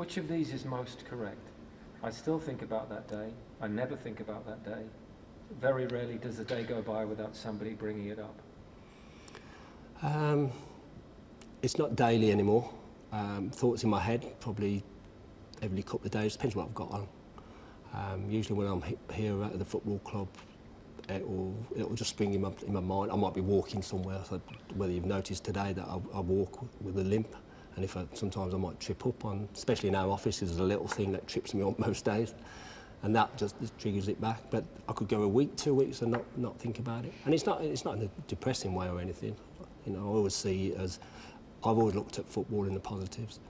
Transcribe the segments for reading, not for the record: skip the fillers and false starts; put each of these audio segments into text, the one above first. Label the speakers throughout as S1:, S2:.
S1: Which of these is most correct? I still think about that day. I never think about that day. Very rarely does a day go by without somebody bringing it up.
S2: It's not daily anymore. Thoughts in my head, probably every couple of days, depends what I've got on. Usually when I'm here at the football club, it'll just spring in my mind. I might be walking somewhere, so whether you've noticed today that I walk with a limp, and sometimes I might trip up on, especially in our office, there's a little thing that trips me up most days, and that just triggers it back. But I could go a week, 2 weeks and not think about it. And it's not in a depressing way or anything. You know, I always see it as, I've always looked at football in the positives.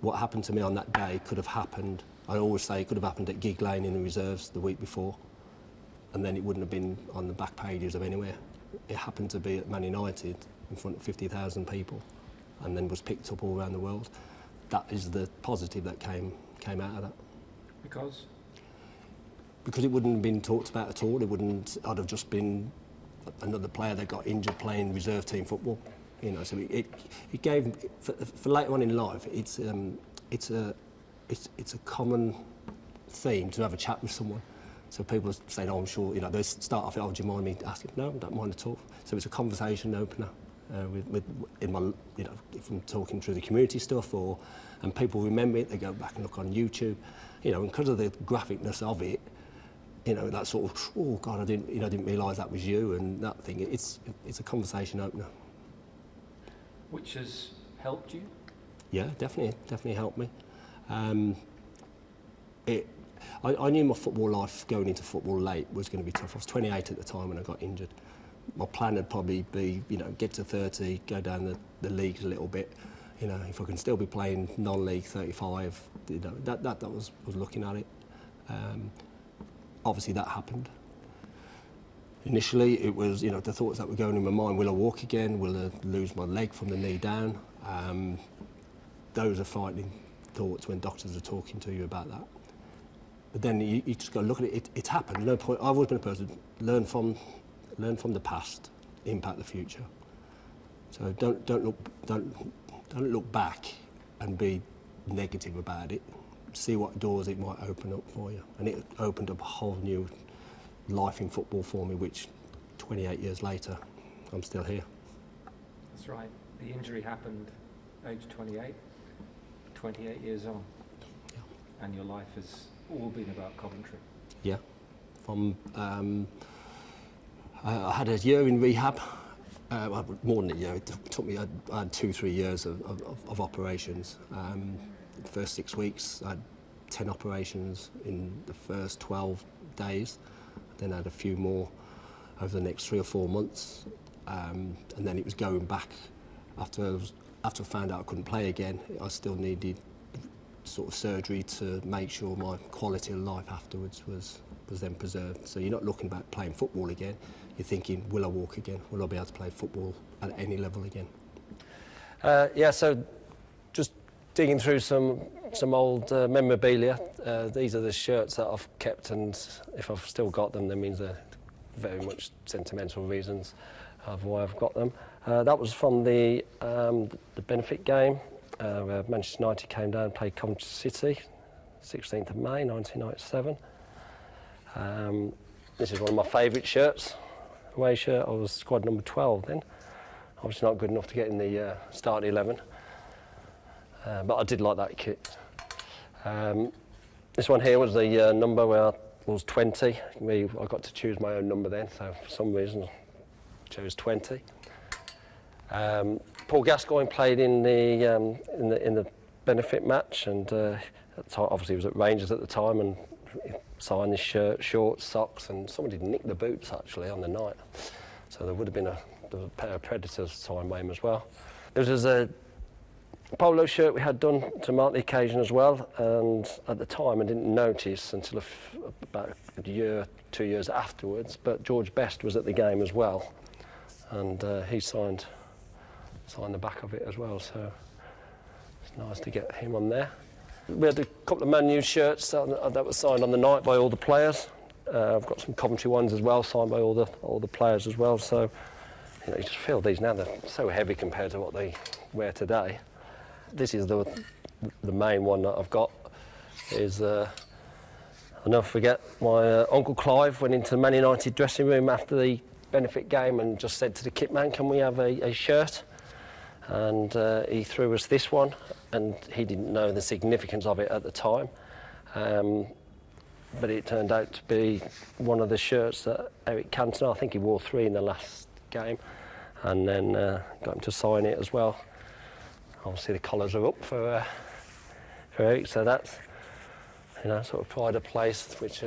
S2: What happened to me on that day could have happened, I always say it could have happened at Gig Lane in the reserves the week before, and then it wouldn't have been on the back pages of anywhere. It happened to be at Man United in front of 50,000 people, and then was picked up all around the world. That is the positive that came out of that.
S1: Because? Because it wouldn't have been talked about at all. I'd have just been another player that got injured playing reserve team football. You know, so it gave, for later on in life, it's a common theme to have a chat with someone. So people say, "Oh, I'm sure," you know, they start off, "Oh, do you mind me asking?" No, I don't mind at all. So it's a conversation opener in my, you know, if I'm talking through the community stuff, and people remember it, they go back and look on YouTube, you know, and because of the graphicness of it, you know, that sort of, "Oh God, I didn't realise that was you," and that thing. It's a conversation opener. Which has helped you? Yeah, definitely helped me. I knew my football life going into football late was going to be tough. I was 28 at the time when I got injured. My plan would probably be, you know, get to 30, go down the leagues a little bit. You know, if I can still be playing non-league 35, you know, that was looking at it. Obviously that happened. Initially, it was, you know, the thoughts that were going in my mind: will I walk again? Will I lose my leg from the knee down? Those are frightening thoughts when doctors are talking to you about that. But then you just got to look at it. It's happened. No point. I've always been a person learn from the past, impact the future. So don't look back and be negative about it. See what doors it might open up for you. And it opened up a whole new life in football for me, which 28 years later, I'm still here. That's right. The injury happened age 28, 28 years on. Yeah. And your life has all been about Coventry. Yeah. I had a year in rehab, more than a year. It took me, I had 2-3 years of operations. The first 6 weeks, I had 10 operations in the first 12 days. Then I had a few more over the next 3 or 4 months, and then it was going back. After I found out I couldn't play again, I still needed sort of surgery to make sure my quality of life afterwards was then preserved. So you're not looking about playing football again. You're thinking, will I walk again? Will I be able to play football at any level again? Yeah. So just digging through some old memorabilia. These are the shirts that I've kept, and if I've still got them, that means they're very much sentimental reasons of why I've got them. That was from the benefit game where Manchester United came down and played Coventry City, 16th of May 1997. This is one of my favourite shirts, away shirt. I was squad number 12 then. Obviously not good enough to get in the starting 11. But I did like that kit. This one here was the number where I was 20. I got to choose my own number then, so for some reason I chose 20. Paul Gascoigne played in the benefit match, and obviously he was at Rangers at the time, and he signed this shirt, shorts, socks, and somebody nicked the boots actually on the night. So there would have been a pair of Predators signed by him as well. There was a polo shirt we had done to mark the occasion as well, and at the time I didn't notice until about a year, 2 years afterwards, but George Busst was at the game as well, and he signed the back of it as well, so it's nice to get him on there. We had a couple of Man U shirts that were signed on the night by all the players. I've got some Coventry ones as well, signed by all the players as well, so you know, you just feel these now, they're so heavy compared to what they wear today. This is the
S3: the main one that I've got is, I'll never forget, my Uncle Clive went into the Man United dressing room after the benefit game and just said to the kit man, can we have a shirt? And he threw us this one, and he didn't know the significance of it at the time. But it turned out to be one of the shirts that Eric Cantona, I think he wore 3 in the last game, and then got him to sign it as well. Obviously the collars are up for Eric, so that's, you know, sort of pride of place, which,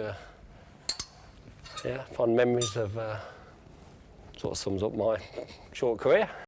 S3: yeah, fond memories of, sort of sums up my short career.